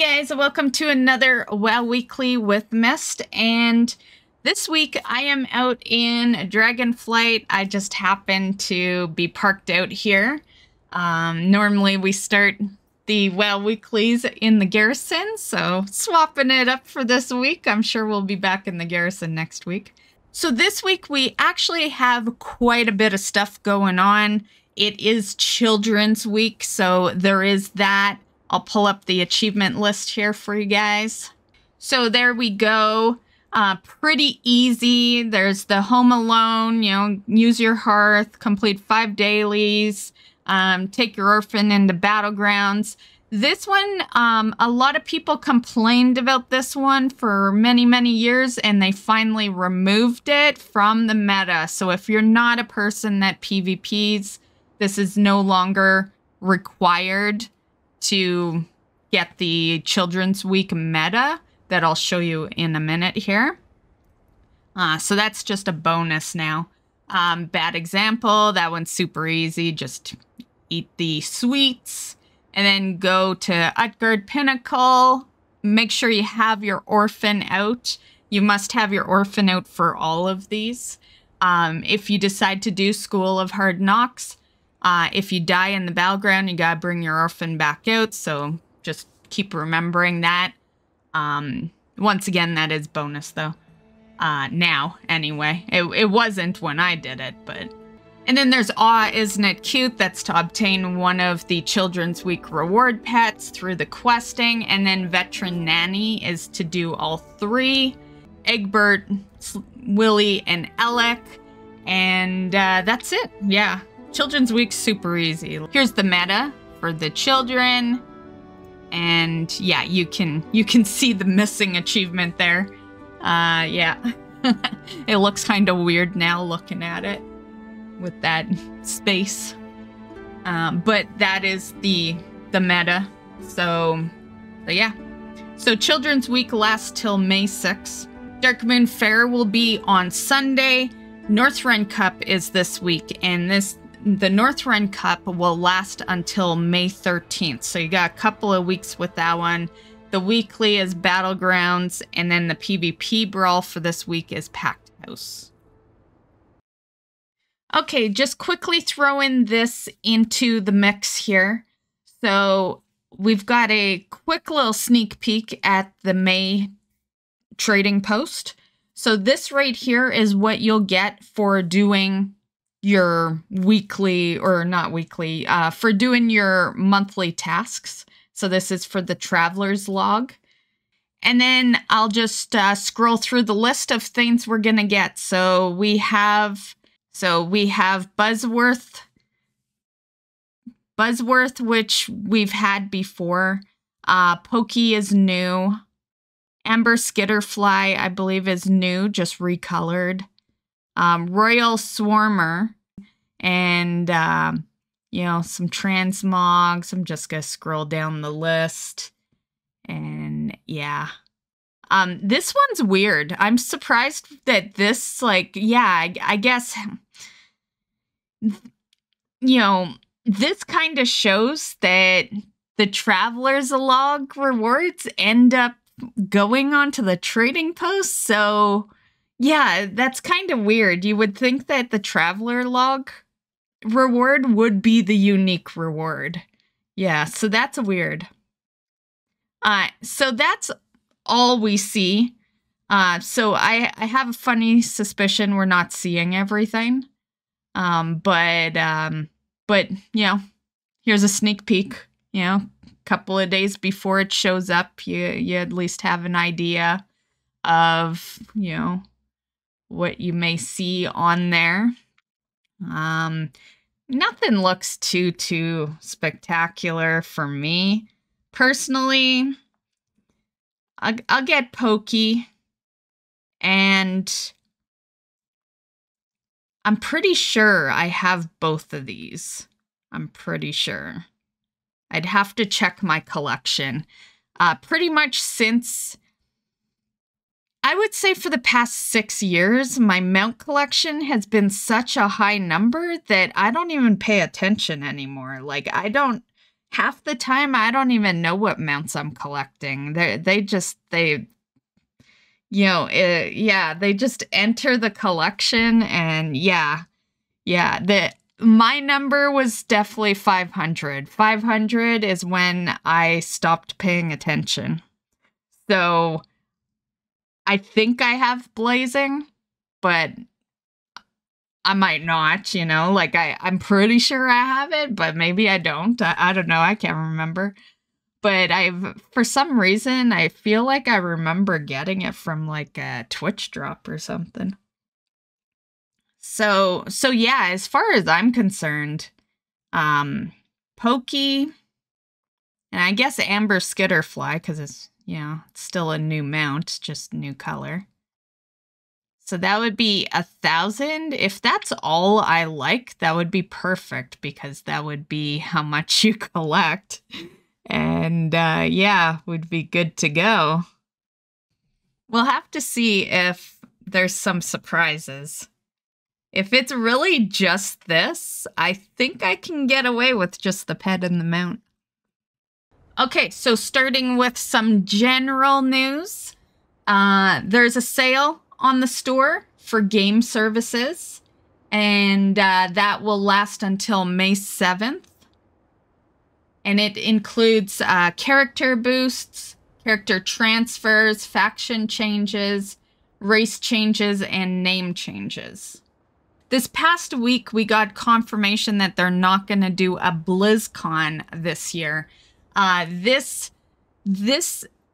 guys, welcome to another WoW Weekly with Myst, and this week I am out in Dragonflight. I just happen to be parked out here. Normally we start the WoW Weeklies in the Garrison, so swapping it up for this week. I'm sure we'll be back in the Garrison next week. So this week we actually have quite a bit of stuff going on. It is Children's Week, so there is that. I'll pull up the achievement list here for you guys. So there we go. Pretty easy. There's the Home Alone, use your hearth, complete 5 dailies, take your orphan into battlegrounds. This one, a lot of people complained about this one for many, many years, and they finally removed it from the meta. So if you're not a person that PvPs, this is no longer required to get the Children's Week meta that I'll show you in a minute here. So that's just a bonus now. Bad example, that one's super easy. Just eat the sweets and then go to Utgard Pinnacle. Make sure you have your orphan out. You must have your orphan out for all of these. If you decide to do School of Hard Knocks, if you die in the battleground, you gotta bring your orphan back out, so just keep remembering that. Once again, that is bonus, though. Now, anyway. It wasn't when I did it, but... And then there's Aw, Isn't It Cute? That's to obtain one of the Children's Week reward pets through the questing, and then Veteran Nanny is to do all 3. Egbert, Willie, and Alec, and that's it, yeah. Children's Week's super easy. Here's the meta for the children. And yeah, you can see the missing achievement there. Yeah. It looks kind of weird now looking at it with that space. But that is the meta. So yeah. So Children's Week lasts till May 6th. Darkmoon Fair will be on Sunday. Northrend Cup is this week, and the Northrend Cup will last until May 13th. So you got a couple of weeks with that one. The weekly is Battlegrounds, and then the PvP brawl for this week is Packed House. Okay, just quickly throwing this into the mix here. So we've got a quick little sneak peek at the May trading post. So this right here is what you'll get for doing your weekly, or not weekly, for doing your monthly tasks. So this is for the Traveler's Log. And then I'll just scroll through the list of things we're gonna get. So we have Buzzworth, which we've had before. Pokey is new. Amber Skitterfly, I believe, is new, just recolored. Royal Swarmer, and, some Transmogs. I'm just gonna scroll down the list. And, yeah. This one's weird. I'm surprised that this, I guess, this kind of shows that the Traveler's Log rewards end up going onto the trading post, so... Yeah, that's kind of weird. You would think that the Traveler Log reward would be the unique reward. Yeah, so that's weird. So that's all we see. So I have a funny suspicion we're not seeing everything. But here's a sneak peek. Couple of days before it shows up, you at least have an idea of, what you may see on there. Nothing looks too spectacular for me. Personally, I'll get Pokey, and I'm pretty sure I have both of these. I'm pretty sure. I'd have to check my collection. Pretty much since... I would say for the past 6 years, my mount collection has been such a high number that I don't even pay attention anymore. Like, I don't half the time I don't even know what mounts I'm collecting. They just enter the collection, and my number was definitely 500. 500 is when I stopped paying attention. So I think I have blazing, but I might not, like I'm pretty sure I have it, but maybe I don't. I don't know. I can't remember. But for some reason, I feel like I remember getting it from like a Twitch drop or something. So yeah, as far as I'm concerned, Pokey, and I guess Amber Skitterfly, because it's still a new mount, just new color. So that would be 1,000. If that's all I like, that would be perfect, because that would be how much you collect. And would be good to go. We'll have to see if there's some surprises. If it's really just this, I think I can get away with just the pet and the mount. Okay, so starting with some general news. There's a sale on the store for game services, and that will last until May 7th. And it includes character boosts, character transfers, faction changes, race changes, and name changes. This past week, we got confirmation that they're not going to do a BlizzCon this year. This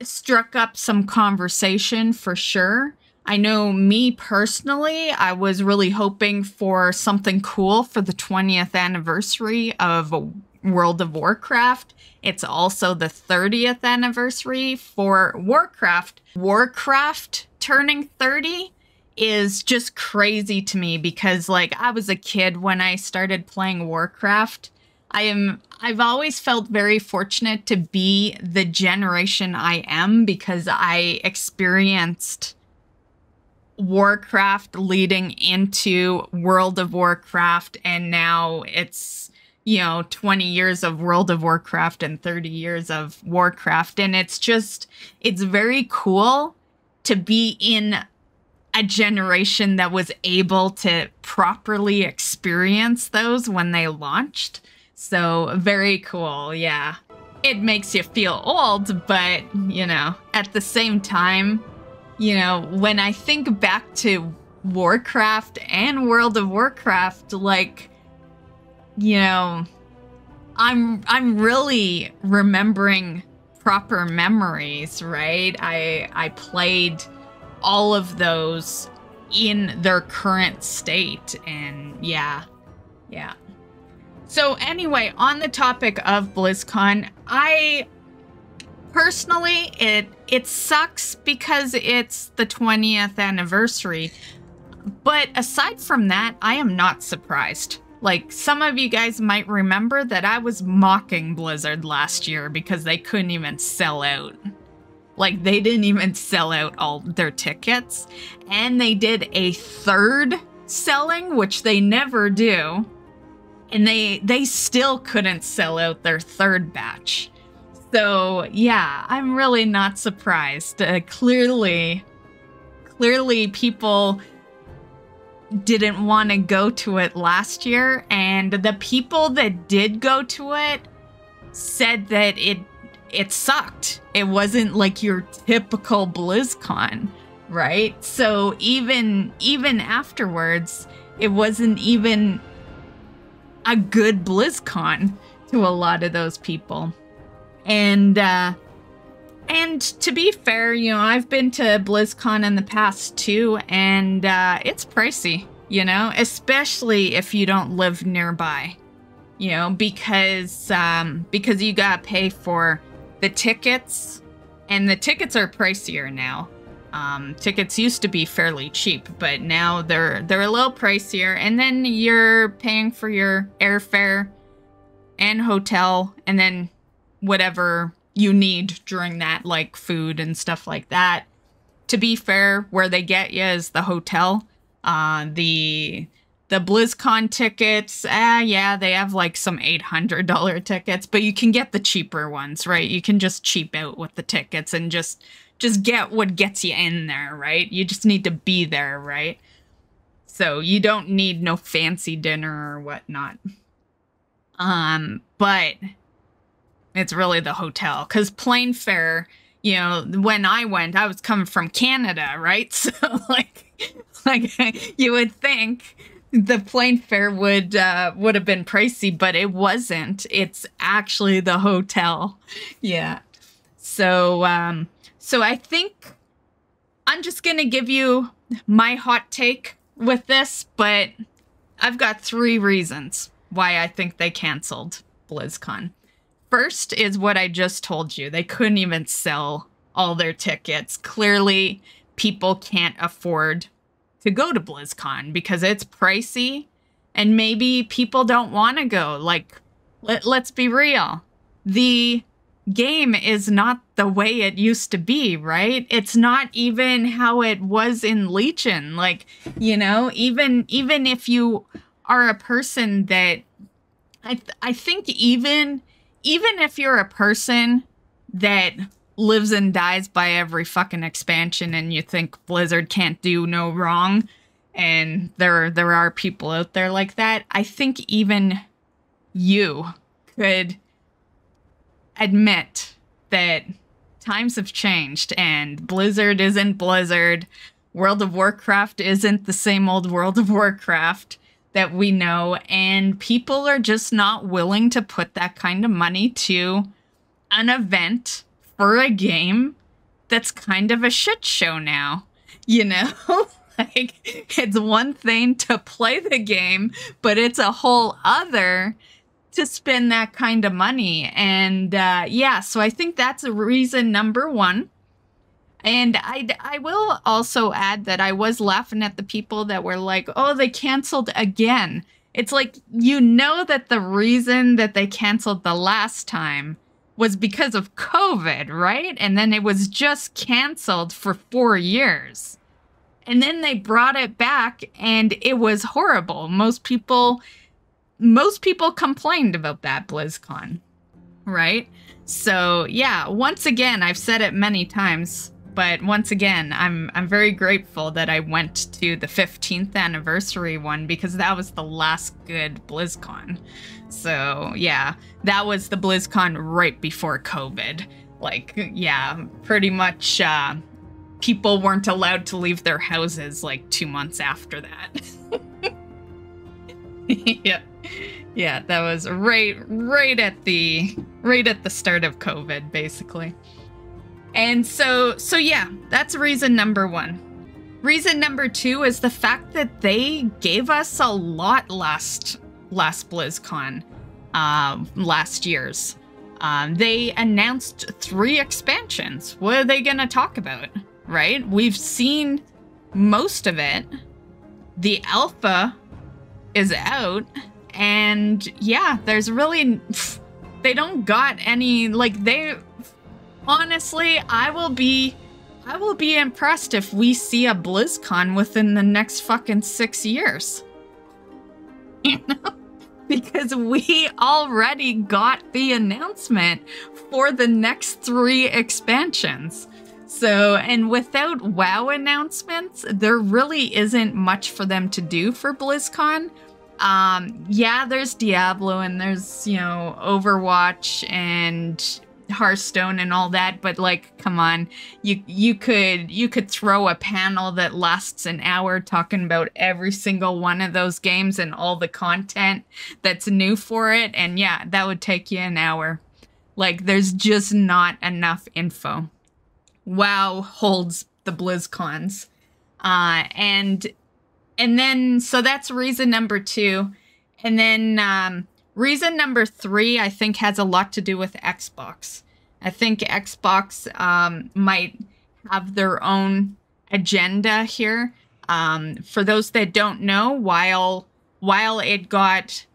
struck up some conversation for sure. I know me personally, I was really hoping for something cool for the 20th anniversary of World of Warcraft. It's also the 30th anniversary for Warcraft. Warcraft turning 30 is just crazy to me, because like I was a kid when I started playing Warcraft. I've always felt very fortunate to be the generation I am, because I experienced Warcraft leading into World of Warcraft, and now it's 20 years of World of Warcraft and 30 years of Warcraft. And it's very cool to be in a generation that was able to properly experience those when they launched. So very cool, yeah. It makes you feel old, but, at the same time, when I think back to Warcraft and World of Warcraft, like, I'm really remembering proper memories, right? I played all of those in their current state, and yeah. So anyway, on the topic of BlizzCon, I personally, it sucks because it's the 20th anniversary. But aside from that, I am not surprised. Like, some of you guys might remember that I was mocking Blizzard last year because they couldn't even sell out. Like, they didn't even sell out all their tickets. And they did a third selling, which they never do. And they still couldn't sell out their third batch. So, yeah, I'm really not surprised. Clearly people didn't want to go to it last year, and the people that did go to it said that it sucked. It wasn't like your typical BlizzCon, right? So even afterwards, it wasn't even a good BlizzCon to a lot of those people. And to be fair, I've been to BlizzCon in the past too, and it's pricey, especially if you don't live nearby, because you gotta pay for the tickets, and the tickets are pricier now. Tickets used to be fairly cheap, but now they're a little pricier, and then you're paying for your airfare and hotel, and then whatever you need during that, like food and stuff like that. To be fair, where they get you is the hotel. The The BlizzCon tickets, yeah, they have like some $800 tickets, but you can get the cheaper ones, right? You can just cheap out with the tickets and just get what gets you in there, right? You just need to be there, right? So you don't need no fancy dinner or whatnot. But it's really the hotel, because plane fare, you know, when I went, I was coming from Canada, right? So like you would think the plane fare would have been pricey, but it wasn't. It's actually the hotel. Yeah. So so I think I'm just gonna give you my hot take with this, but I've got 3 reasons why I think they canceled BlizzCon. First is what I just told you. They couldn't even sell all their tickets. Clearly, people can't afford to go to BlizzCon because it's pricey, and maybe people don't want to go. Like, let's be real. The game is not the way it used to be, right? It's not even how it was in Legion. Like, you know, even if you are a person that I think even if you're a person that lives and dies by every fucking expansion and you think Blizzard can't do no wrong, and there are people out there like that, I think even you could admit that times have changed and Blizzard isn't Blizzard. World of Warcraft isn't the same old World of Warcraft that we know, and people are just not willing to put that kind of money to an event for a game that's kind of a shit show now, you know? Like, it's one thing to play the game, but it's a whole other to spend that kind of money. And yeah, so I think that's a reason number 1. And I will also add that I was laughing at the people that were like, oh, they canceled again. It's like, you know that the reason that they canceled the last time was because of COVID, right? And then it was just canceled for 4 years. And then they brought it back and it was horrible. Most people complained about that BlizzCon, right? So yeah, once again, I've said it many times, but once again, I'm very grateful that I went to the 15th anniversary one, because that was the last good BlizzCon. So yeah, that was the BlizzCon right before COVID. Like, yeah, pretty much people weren't allowed to leave their houses like 2 months after that. Yeah, that was right at the start of COVID, basically. And so yeah, that's reason number 1. Reason number 2 is the fact that they gave us a lot last BlizzCon, last year's. They announced 3 expansions. What are they gonna talk about, right? We've seen most of it. The alpha is out, and yeah, there's really, they don't got any, like, they, honestly, I will be impressed if we see a BlizzCon within the next fucking 6 years. You know? Because we already got the announcement for the next 3 expansions. So, and without WoW announcements, there really isn't much for them to do for BlizzCon. Yeah, there's Diablo and there's, you know, Overwatch and Hearthstone and all that, but like, come on, you could throw a panel that lasts an hour talking about every single one of those games and all the content that's new for it, and yeah, that would take you an hour. Like, there's just not enough info. WoW holds the BlizzCons, and then so that's reason number 2, and then reason number 3, I think, has a lot to do with Xbox. I think Xbox might have their own agenda here. For those that don't know, while it got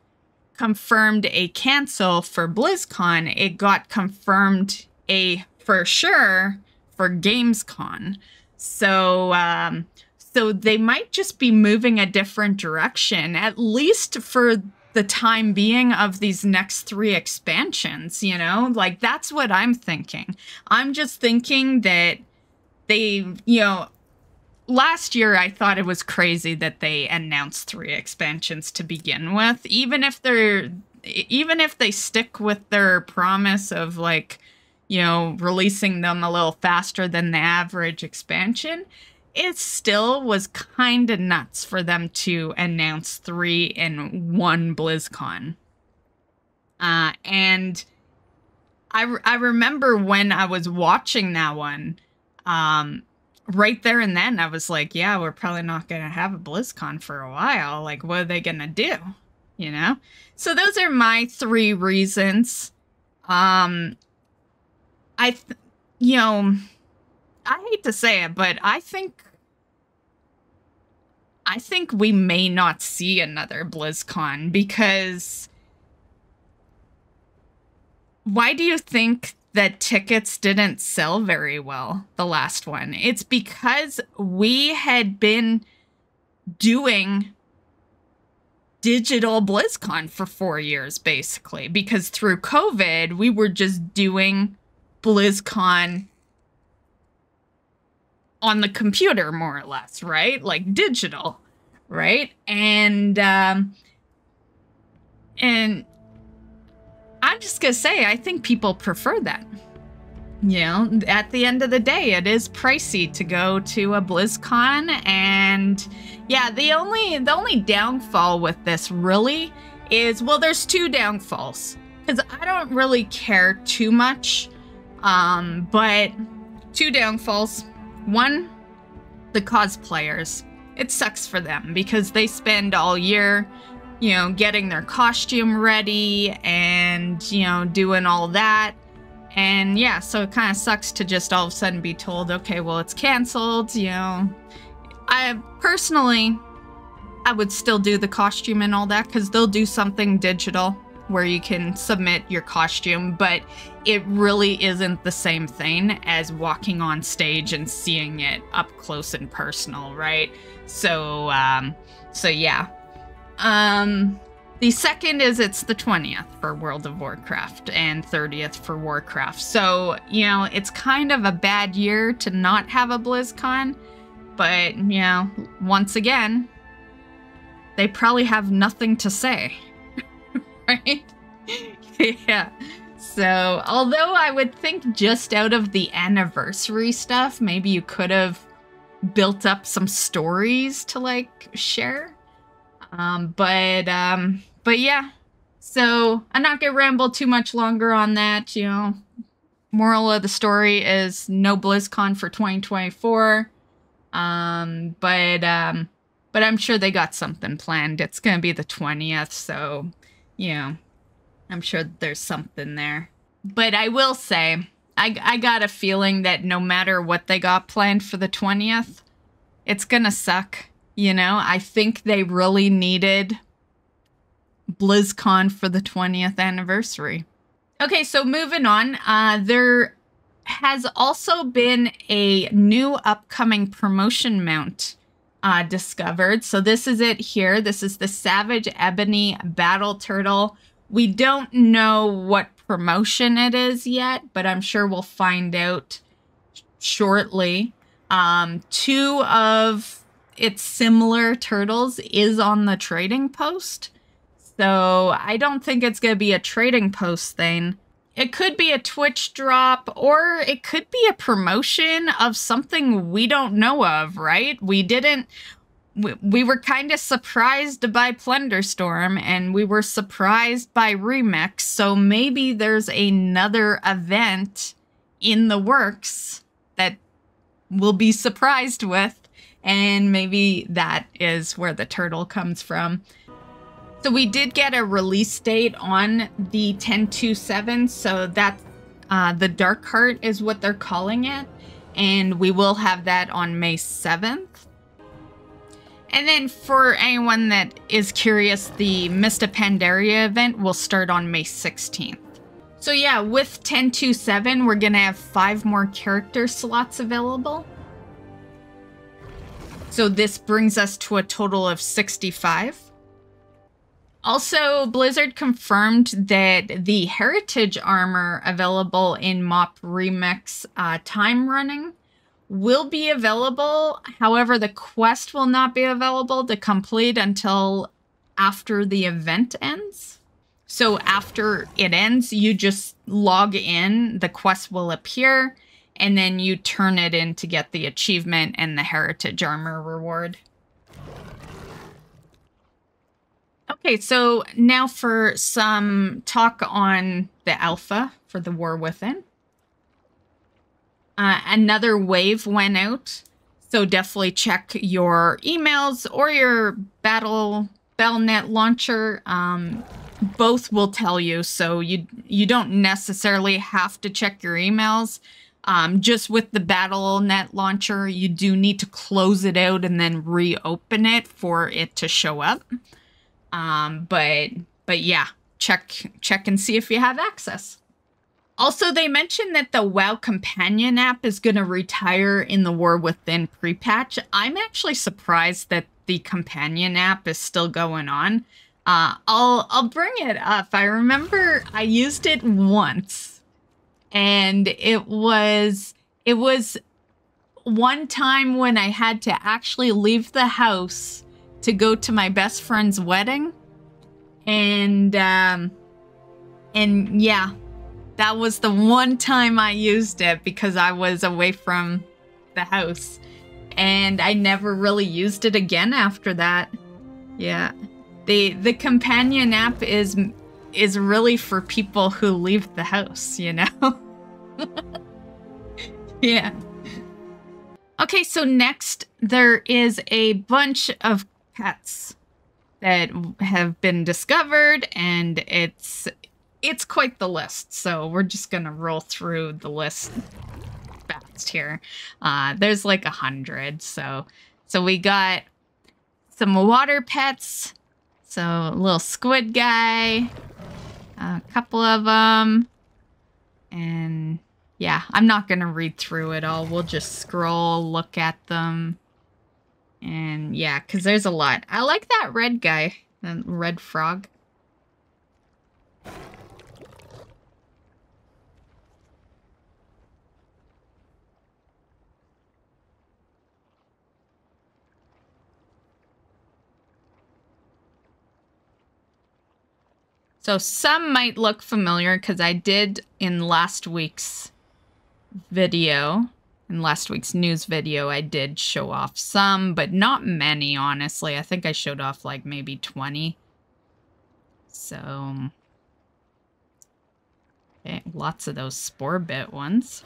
confirmed a cancel for BlizzCon, it got confirmed a for sure for Gamescom. So So they might just be moving a different direction, at least for the time being of these next 3 expansions, you know? Like, that's what I'm thinking. I'm just thinking that they, you know, last year I thought it was crazy that they announced 3 expansions to begin with. Even if they stick with their promise of, like, you know, releasing them a little faster than the average expansion, it still was kind of nuts for them to announce 3 in one BlizzCon. And I remember when I was watching that one, right there and then I was like, yeah, we're probably not going to have a BlizzCon for a while. Like, what are they going to do? You know? So those are my 3 reasons. You know, I hate to say it, but I think we may not see another BlizzCon, because why do you think that tickets didn't sell very well, the last one? It's because we had been doing digital BlizzCon for 4 years, basically, because through COVID, we were just doing BlizzCon on the computer, more or less, right? Like digital, right? And I'm just gonna say, I think people prefer that. You know, at the end of the day, it is pricey to go to a BlizzCon, and yeah, the only downfall with this really is, well, there's 2 downfalls, because I don't really care too much, but 2 downfalls. One, the cosplayers. It sucks for them because they spend all year, you know, getting their costume ready and, you know, doing all that. And yeah, so it kind of sucks to just all of a sudden be told, okay, well, it's canceled, you know. I would still do the costume and all that, because they'll do something digital where you can submit your costume, but it really isn't the same thing as walking on stage and seeing it up close and personal, right? So yeah. The second is it's the 20th for World of Warcraft and 30th for Warcraft. So, you know, it's kind of a bad year to not have a BlizzCon, but, you know, once again, they probably have nothing to say. Right? Yeah. So, although I would think just out of the anniversary stuff, maybe you could have built up some stories to, like, share. But yeah. So, I'm not gonna ramble too much longer on that, you know. Moral of the story is no BlizzCon for 2024. But I'm sure they got something planned. It's gonna be the 20th, so, you know, I'm sure there's something there. But I will say, I got a feeling that no matter what they got planned for the 20th, it's gonna suck, you know? I think they really needed BlizzCon for the 20th anniversary. Okay, so moving on, there has also been a new upcoming promotion mount discovered. So this is it here. This is the Savage Ebony Battle Turtle. We don't know what promotion it is yet, but I'm sure we'll find out shortly. 2 of its similar turtles is on the trading post. So I don't think it's going to be a trading post thing. It could be a Twitch drop, or it could be a promotion of something we don't know of, right? We were kind of surprised by Plunderstorm, and we were surprised by Remix, so maybe there's another event in the works that we'll be surprised with, and maybe that is where the turtle comes from. So we did get a release date on the 10/27, so that's the Dark Heart is what they're calling it, and we will have that on May 7th. And then for anyone that is curious, the Myst Pandaria event will start on May 16th. So yeah, with 10/27, we're gonna have 5 more character slots available. So this brings us to a total of 65. Also, Blizzard confirmed that the Heritage armor available in MoP Remix time running will be available. However, the quest will not be available to complete until after the event ends. So after it ends, you just log in, the quest will appear, and then you turn it in to get the achievement and the Heritage armor reward. Okay, so now for some talk on the alpha for the War Within. Another wave went out, so definitely check your emails or your Battle.net launcher. Both will tell you, so you don't necessarily have to check your emails. Just with the Battle.net launcher, you do need to close it out and then reopen it for it to show up. But yeah, check and see if you have access. Also, they mentioned that the WoW companion app is going to retire in the War Within pre-patch. I'm actually surprised that the companion app is still going on. I'll bring it up. I remember I used it once, and it was one time when I had to actually leave the house to go to my best friend's wedding, and yeah, that was the one time I used it because I was away from the house, and I never really used it again after that. Yeah, the companion app is really for people who leave the house, you know. Yeah. Okay, so next there is a bunch of pets that have been discovered, and it's quite the list. So we're just gonna roll through the list fast here. There's like 100. So we got some water pets. So a little squid guy, a couple of them, and yeah, I'm not gonna read through it all. We'll just scroll, look at them. And yeah, because there's a lot. I like that red guy, the red frog. So some might look familiar because I did in last week's video. In last week's news video, I did show off some, but not many, honestly. I think I showed off like maybe 20. So, okay, lots of those spore bit ones.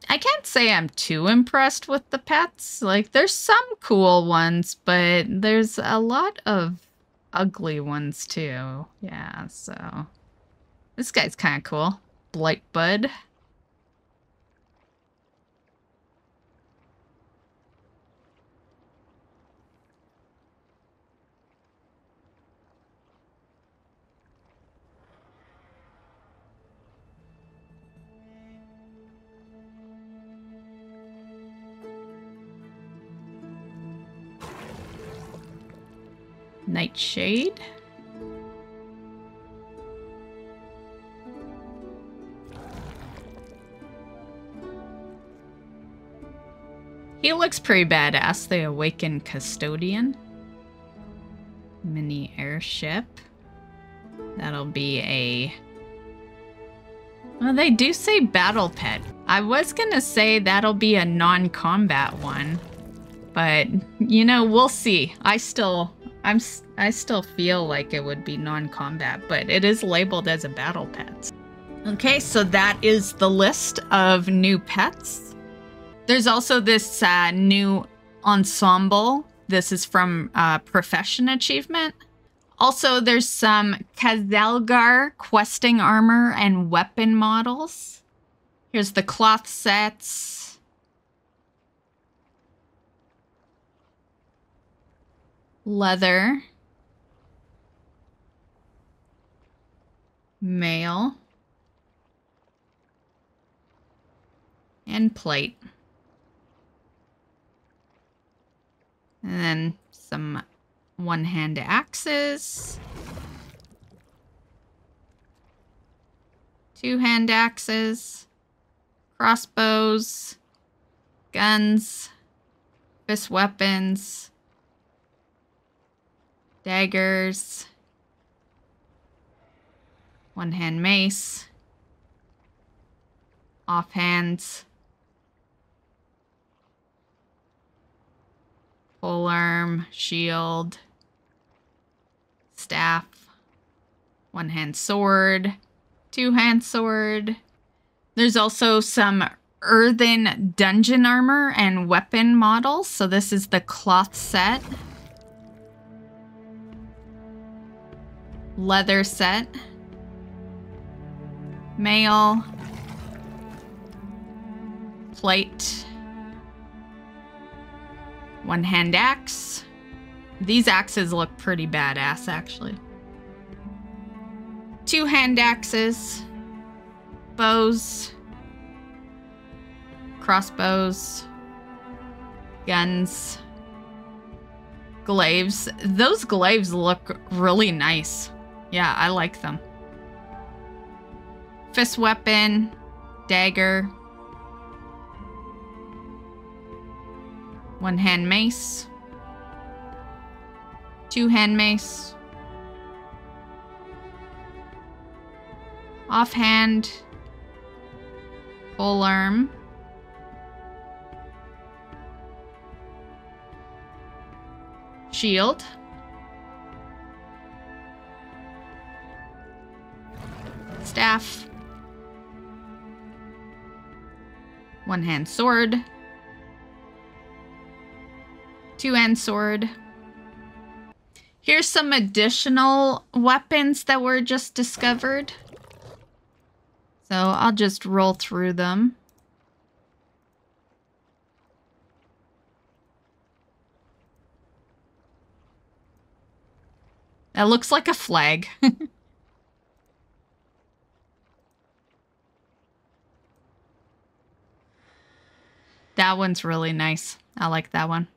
I can't say I'm too impressed with the pets. Like, there's some cool ones, but there's a lot of ugly ones too. Yeah, so this guy's kind of cool. Blightbud. Nightshade. He looks pretty badass, the Awakened Custodian. Mini airship. That'll be a... Well, they do say battle pet. I was gonna say that'll be a non-combat one. But, you know, we'll see. I still feel like it would be non-combat, but it is labeled as a battle pet. Okay, so that is the list of new pets. There's also this new ensemble. This is from Profession Achievement. Also, there's some Kazalgar questing armor and weapon models. Here's the cloth sets. Leather. mail, and plate. And then some one-hand axes, two-hand axes, crossbows, guns, fist weapons, daggers, one-hand mace, offhands, polearm, shield, staff, one-hand sword, two-hand sword. There's also some earthen dungeon armor and weapon models. So this is the cloth set. Leather set. Mail. Plate. One-hand axe. These axes look pretty badass, actually. Two-hand axes. Bows. Crossbows. Guns. Glaives. Those glaives look really nice. Yeah, I like them. Fist weapon. Dagger. One-hand mace. Two-hand mace. Offhand. Polearm. Shield. Staff. One-hand sword. Two-hand sword. Here's some additional weapons that were just discovered. So I'll just roll through them. That looks like a flag. That one's really nice. I like that one.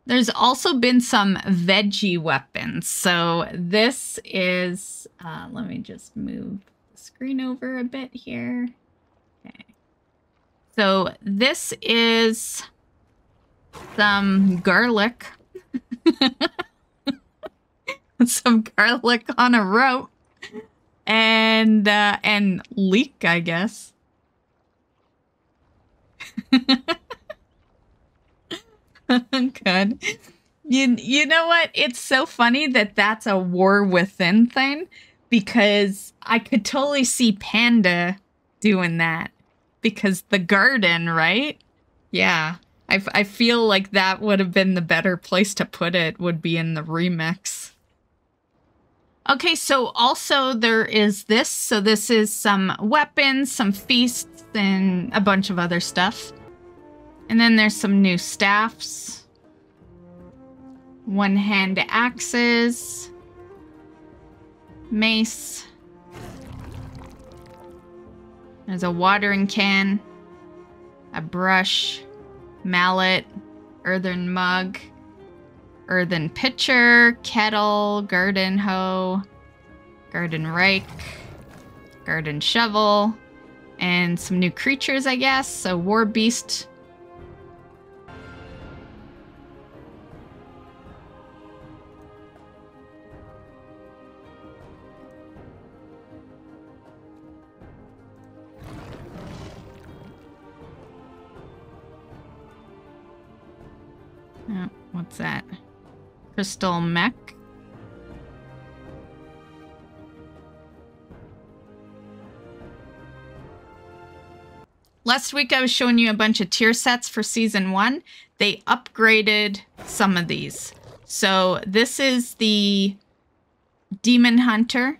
There's also been some veggie weapons. So this is, let me just move the screen over a bit here. Okay. So this is some garlic. Some garlic on a rope. And leek, I guess. Good. You know what? It's so funny that that's a War Within thing, because I could totally see Panda doing that, because the garden, right? Yeah. I feel like that would have been the better place to put it, would be in the remix. Okay, so also there is this. So this is some weapons, some feasts, and a bunch of other stuff. And then there's some new staffs. One-hand axes. Mace. There's a watering can. A brush. Mallet. Earthen mug. Earthen pitcher. Kettle. Garden hoe. Garden rake. Garden shovel. And some new creatures, I guess. So war beast. Oh, what's that? Crystal mech. Last week I was showing you a bunch of tier sets for Season 1. They upgraded some of these. So this is the Demon Hunter.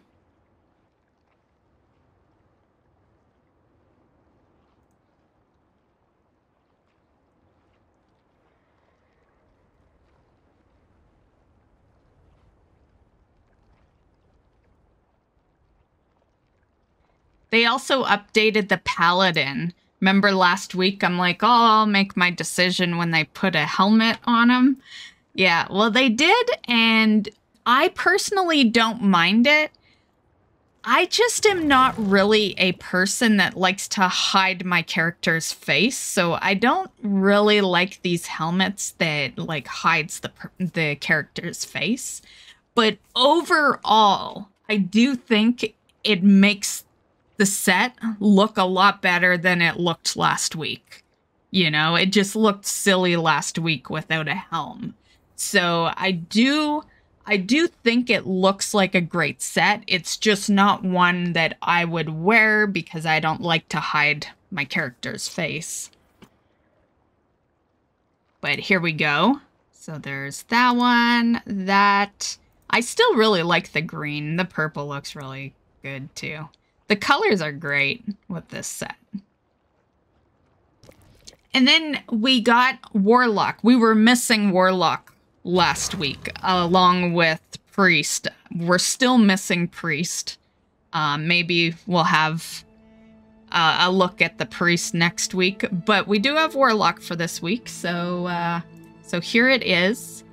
They also updated the Paladin. Remember last week, I'm like, oh, I'll make my decision when they put a helmet on him. Yeah, well, they did, and I personally don't mind it. I just am not really a person that likes to hide my character's face, so I don't really like these helmets that, like, hides the character's face. But overall, I do think it makes the set look a lot better than it looked last week. You know, it just looked silly last week without a helm. So I do think it looks like a great set. It's just not one that I would wear because I don't like to hide my character's face. But here we go. So there's that one. That I still really like the green. The purple looks really good too. The colors are great with this set. And then we got Warlock. We were missing Warlock last week, along with Priest. We're still missing Priest. Maybe we'll have a look at the Priest next week, but we do have Warlock for this week, so so here it is.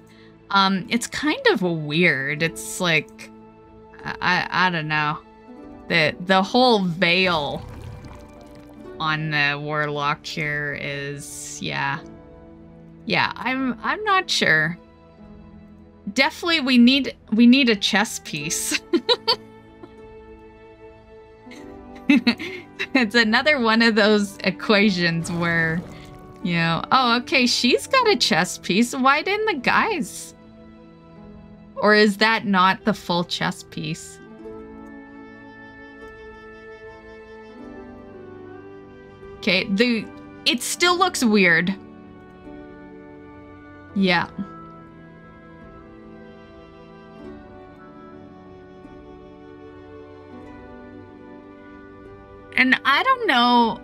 It's kind of weird. It's like, I don't know. The whole veil on the Warlock here is, yeah, I'm not sure. Definitely we need a chess piece. It's another one of those equations where, you know, oh, okay, she's got a chess piece. Why didn't the guys? Or is that not the full chess piece? Okay, it still looks weird. Yeah. And I don't know.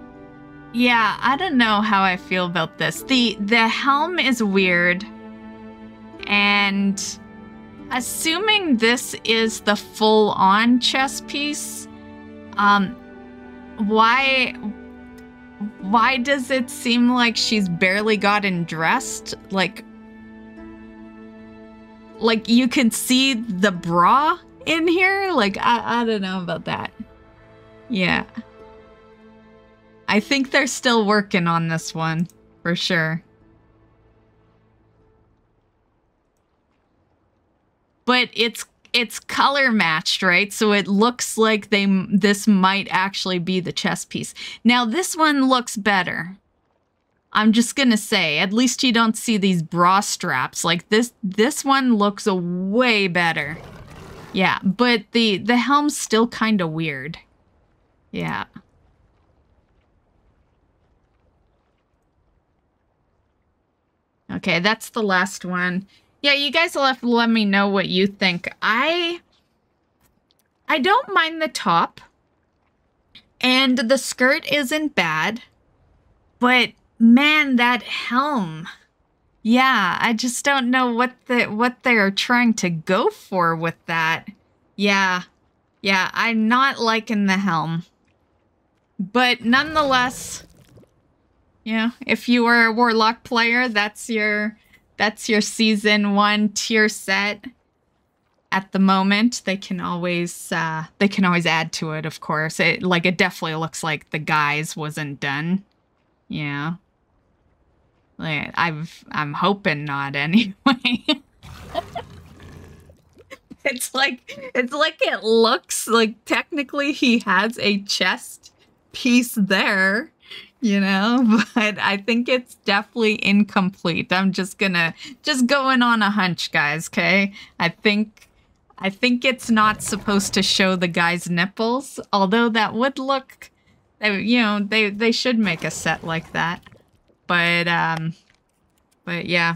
Yeah, I don't know how I feel about this. The helm is weird. And assuming this is the full-on chess piece, why does it seem like she's barely gotten dressed? Like you can see the bra in here? Like, I don't know about that. Yeah. I think they're still working on this one, for sure. But it's color matched, right? So it looks like this might actually be the chess piece. Now this one looks better. I'm just gonna say, at least you don't see these bra straps. Like this one looks way better. Yeah, but the helm's still kind of weird. Yeah. Okay, that's the last one. Yeah, you guys will have to let me know what you think. I don't mind the top. And the skirt isn't bad. But man, that helm. Yeah, I just don't know what they're trying to go for with that. Yeah. Yeah, I'm not liking the helm. But nonetheless, you know, if you are a Warlock player, that's your season 1 tier set. At the moment, they can always add to it, of course. It definitely looks like the guise wasn't done. Yeah. Like, I'm hoping not anyway. It's like it looks like technically he has a chest piece there, you know, but I think it's definitely incomplete. I'm just going on a hunch, guys, okay? I think it's not supposed to show the guy's nipples, although that would look, you know, they should make a set like that. But yeah.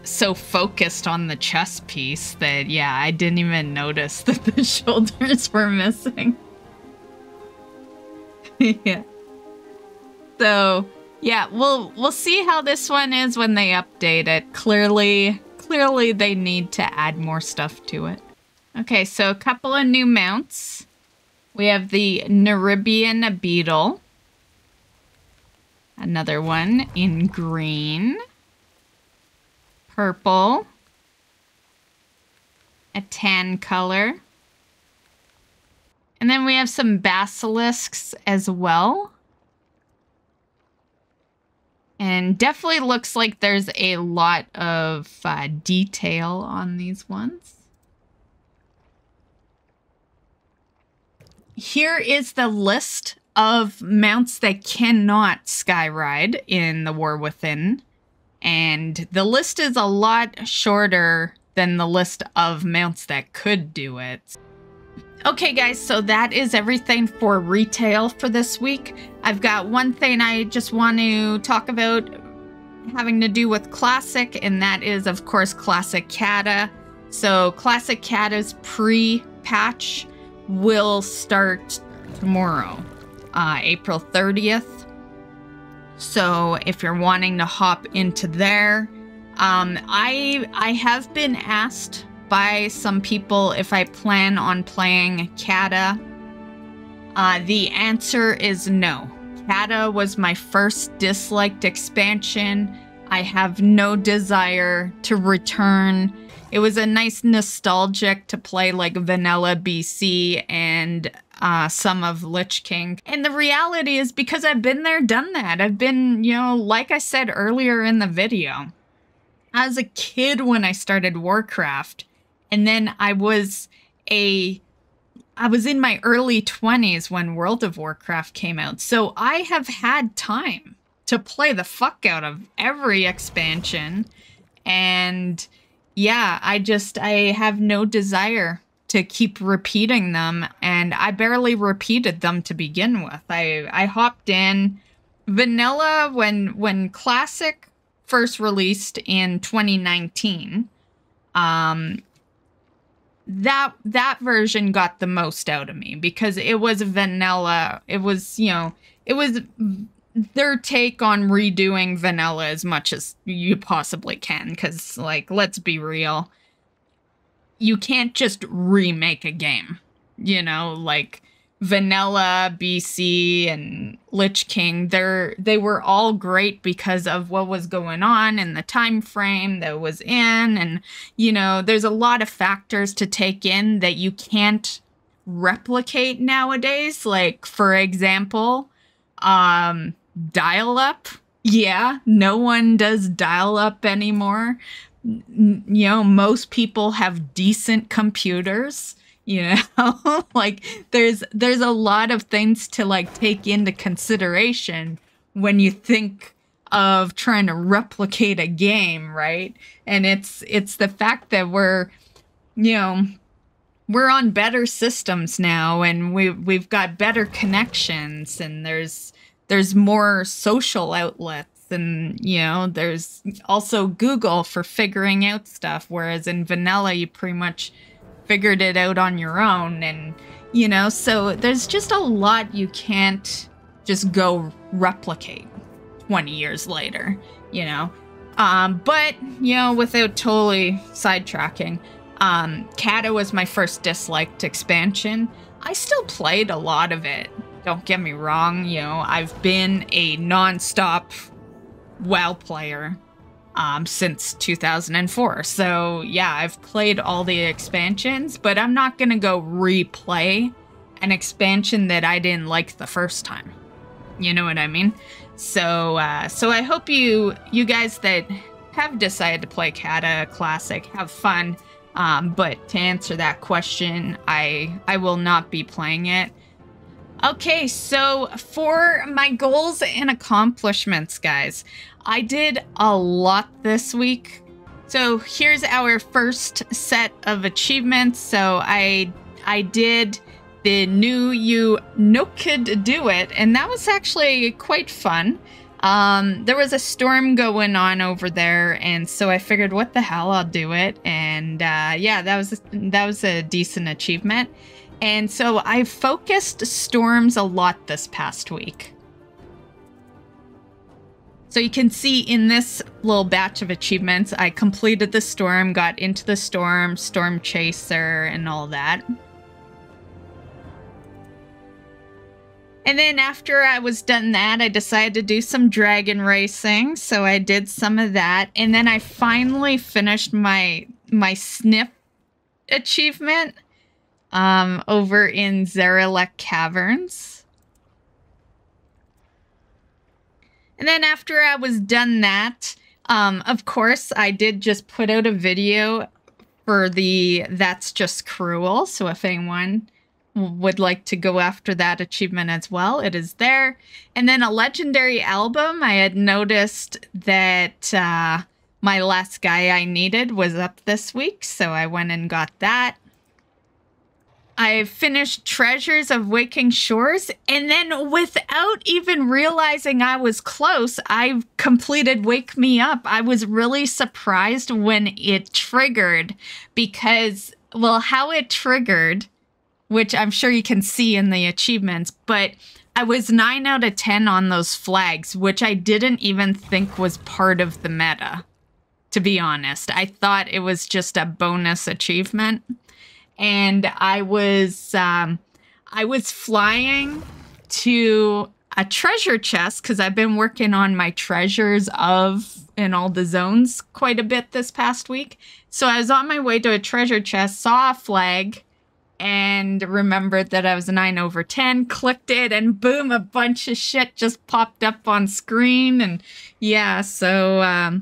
So focused on the chest piece that, yeah, I didn't even notice that the shoulders were missing. Yeah. So, yeah, we'll see how this one is when they update it. Clearly they need to add more stuff to it. Okay, so a couple of new mounts. We have the Naribian Beetle. Another one in green. Purple. A tan color. And then we have some basilisks as well. And definitely looks like there's a lot of detail on these ones. Here is the list of mounts that cannot skyride in the War Within. And the list is a lot shorter than the list of mounts that could do it. Okay guys, so that is everything for retail for this week. I've got one thing I just want to talk about having to do with Classic, and that is of course Classic Cata. So Classic Cata's pre-patch will start tomorrow, April 30th. So if you're wanting to hop into there, I have been asked by some people if I plan on playing Cata. The answer is no. Cata was my first disliked expansion. I have no desire to return. It was a nice nostalgic to play like vanilla BC and some of Lich King. And the reality is because I've been there, done that. I've been, you know, like I said earlier in the video, I was a kid when I started Warcraft. And then I was in my early 20s when World of Warcraft came out. So I have had time to play the fuck out of every expansion. And yeah, I have no desire to keep repeating them. And I barely repeated them to begin with. I hopped in vanilla when Classic first released in 2019. That version got the most out of me because it was vanilla. It was, you know, it was their take on redoing vanilla as much as you possibly can. Because, like, let's be real. You can't just remake a game. You know, like vanilla, BC, and Lich King, they were all great because of what was going on and the time frame that was in, and you know, there's a lot of factors to take in that you can't replicate nowadays. Like, for example, dial-up. Yeah, no one does dial-up anymore. You know, most people have decent computers. You know, like there's a lot of things to like take into consideration when you think of trying to replicate a game, right? And it's the fact that we're on better systems now, and we've got better connections, and there's more social outlets, and you know, there's also Google for figuring out stuff, whereas in vanilla you pretty much figured it out on your own. And you know, so there's just a lot you can't just go replicate 20 years later, you know. But you know, without totally sidetracking, Cata was my first disliked expansion. I still played a lot of it, don't get me wrong. You know, I've been a non-stop WoW player since 2004. So yeah, I've played all the expansions, but I'm not gonna go replay an expansion that I didn't like the first time. You know what I mean? So so I hope you guys that have decided to play Cata Classic have fun. But to answer that question, I will not be playing it. Okay, so for my goals and accomplishments, guys, I did a lot this week. So here's our first set of achievements. So I did the new You No Could Do It, and that was actually quite fun. There was a storm going on over there, and so I figured, what the hell, I'll do it. And yeah, that was a decent achievement. And so I focused storms a lot this past week. So you can see in this little batch of achievements, I completed the storm, got into the storm, storm chaser, and all that. And then after I was done that, I decided to do some dragon racing. So I did some of that. And then I finally finished my sniff achievement over in Zarelek Caverns. And then after I was done that, of course, I did just put out a video for the That's Just Cruel. So if anyone would like to go after that achievement as well, it is there. And then a legendary album. I had noticed that my last guy I needed was up this week, so I went and got that. I finished Treasures of Waking Shores, and then without even realizing I was close, I completed Wake Me Up. I was really surprised when it triggered because, well, how it triggered, which I'm sure you can see in the achievements, but I was 9 out of 10 on those flags, which I didn't even think was part of the meta, to be honest. I thought it was just a bonus achievement. And I was flying to a treasure chest because I've been working on my treasures in all the zones quite a bit this past week. So I was on my way to a treasure chest, saw a flag, and remembered that I was 9 over 10, clicked it, and boom, a bunch of shit just popped up on screen. And yeah, so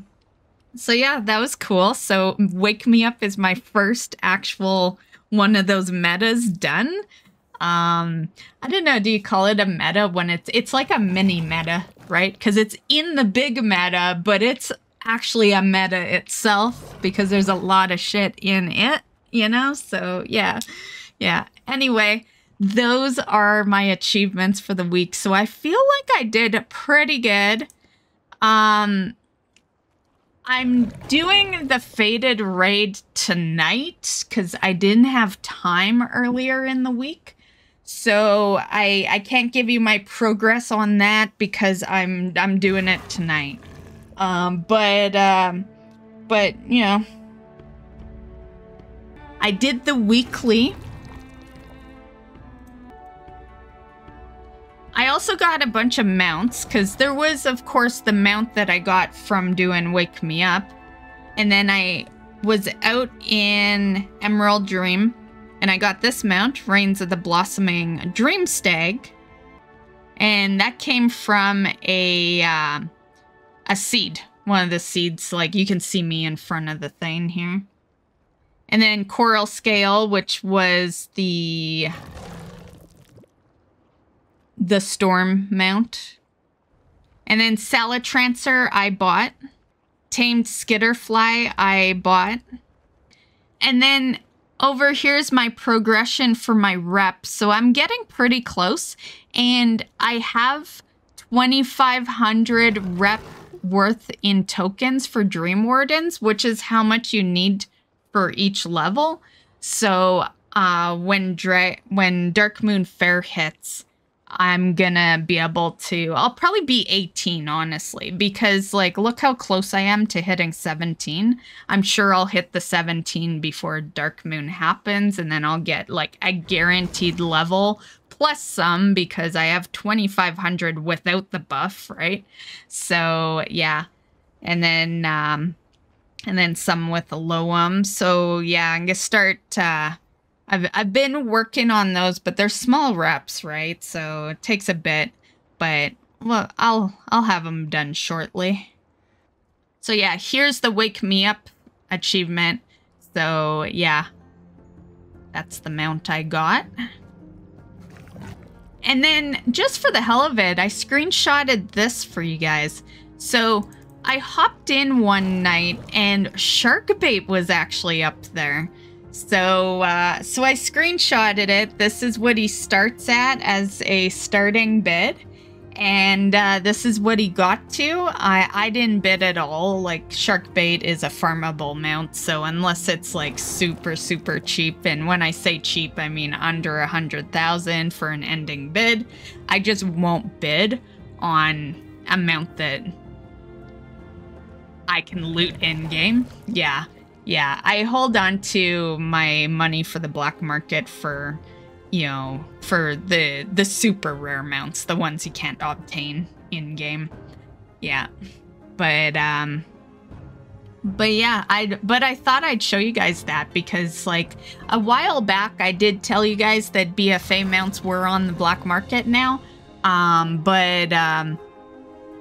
yeah, that was cool. So Wake Me Up is my first actual one of those metas done. I don't know, do you call it a meta when it's like a mini meta, right? Because it's in the big meta, but it's actually a meta itself because there's a lot of shit in it, you know? So yeah. Yeah. Anyway, those are my achievements for the week. So I feel like I did pretty good. I'm doing the Faded Raid tonight because I didn't have time earlier in the week. So I can't give you my progress on that because I'm doing it tonight. But you know, I did the weekly. I also got a bunch of mounts because there was, of course, the mount that I got from doing Wake Me Up. And then I was out in Emerald Dream and I got this mount, Reigns of the Blossoming Dream Stag. And that came from a seed, one of the seeds, like you can see me in front of the thing here. And then Coral Scale, which was the Storm mount. And then Salatrancer I bought. Tamed Skitterfly I bought. And then over here's my progression for my rep. So I'm getting pretty close. And I have 2,500 rep worth in tokens for Dream Wardens, which is how much you need for each level. So when Dark Moon Fair hits, I'm gonna be able to, I'll probably be 18, honestly, because like, look how close I am to hitting 17. I'm sure I'll hit the 17 before Dark Moon happens, and then I'll get like a guaranteed level plus some because I have 2,500 without the buff, right? So yeah, and then some with the Loam. So yeah, I'm gonna start, I've been working on those, but they're small reps, right? So it takes a bit, but well, I'll have them done shortly. So yeah, here's the Wake Me Up achievement. So yeah, that's the mount I got. And then just for the hell of it, I screenshotted this for you guys. So I hopped in one night and Sharkbait was actually up there. So I screenshotted it. This is what he starts at as a starting bid. And this is what he got to. I didn't bid at all. Like, Sharkbait is a farmable mount, so unless it's like super, super cheap, and when I say cheap, I mean under 100,000 for an ending bid, I just won't bid on a mount that I can loot in game. Yeah. Yeah, I hold on to my money for the black market for, you know, for the super rare mounts, the ones you can't obtain in game. Yeah. But yeah, I thought I'd show you guys that because like a while back I did tell you guys that BFA mounts were on the black market now.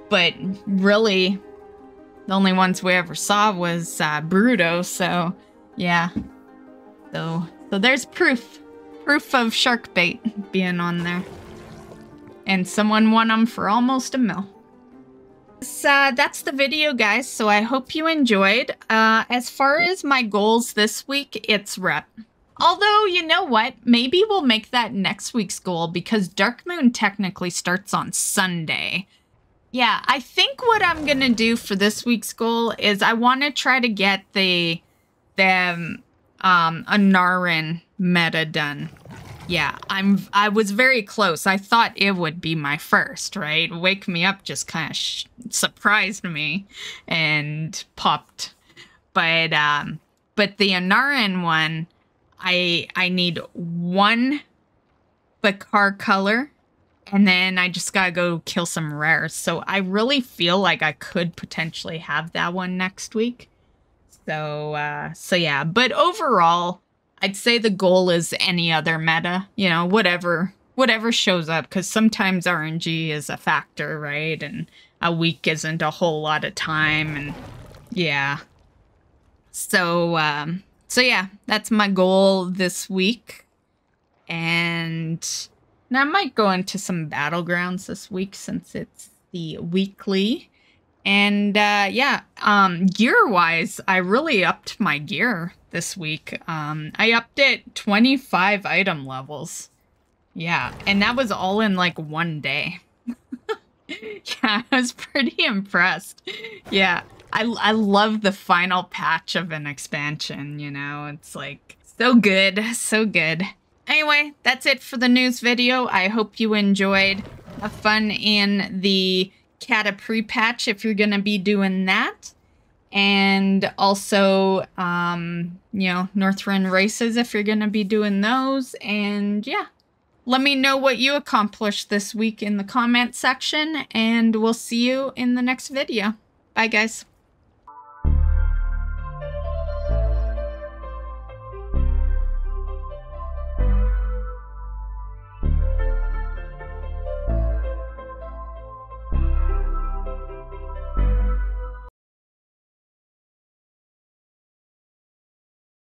But really the only ones we ever saw was Bruto, so yeah. So there's proof of shark bait being on there. And someone won them for almost $1 mil. That's the video, guys, so I hope you enjoyed. As far as my goals this week, it's rep. Although, you know what? Maybe we'll make that next week's goal because Dark Moon technically starts on Sunday. Yeah, I think what I'm going to do for this week's goal is I want to try to get the Anarin meta done. Yeah, I was very close. I thought it would be my first, right? Wake Me Up just kind of surprised me and popped. But the Anarin one, I need 1 Bakar color, and then I just gotta go kill some rares. So I really feel like I could potentially have that one next week. So yeah, but overall, I'd say the goal is any other meta, you know, whatever shows up, because sometimes RNG is a factor, right? And a week isn't a whole lot of time, and yeah. So yeah, that's my goal this week. And I might go into some battlegrounds this week since it's the weekly. And yeah, gear-wise, I really upped my gear this week. I upped it 25 item levels. Yeah, and that was all in like 1 day. Yeah, I was pretty impressed. Yeah, I love the final patch of an expansion, you know? It's like so good, so good. Anyway, that's it for the news video. I hope you enjoyed. Have fun in the Cata pre-patch if you're going to be doing that. And also, you know, Northrend races if you're going to be doing those. And yeah, let me know what you accomplished this week in the comment section. And we'll see you in the next video. Bye, guys.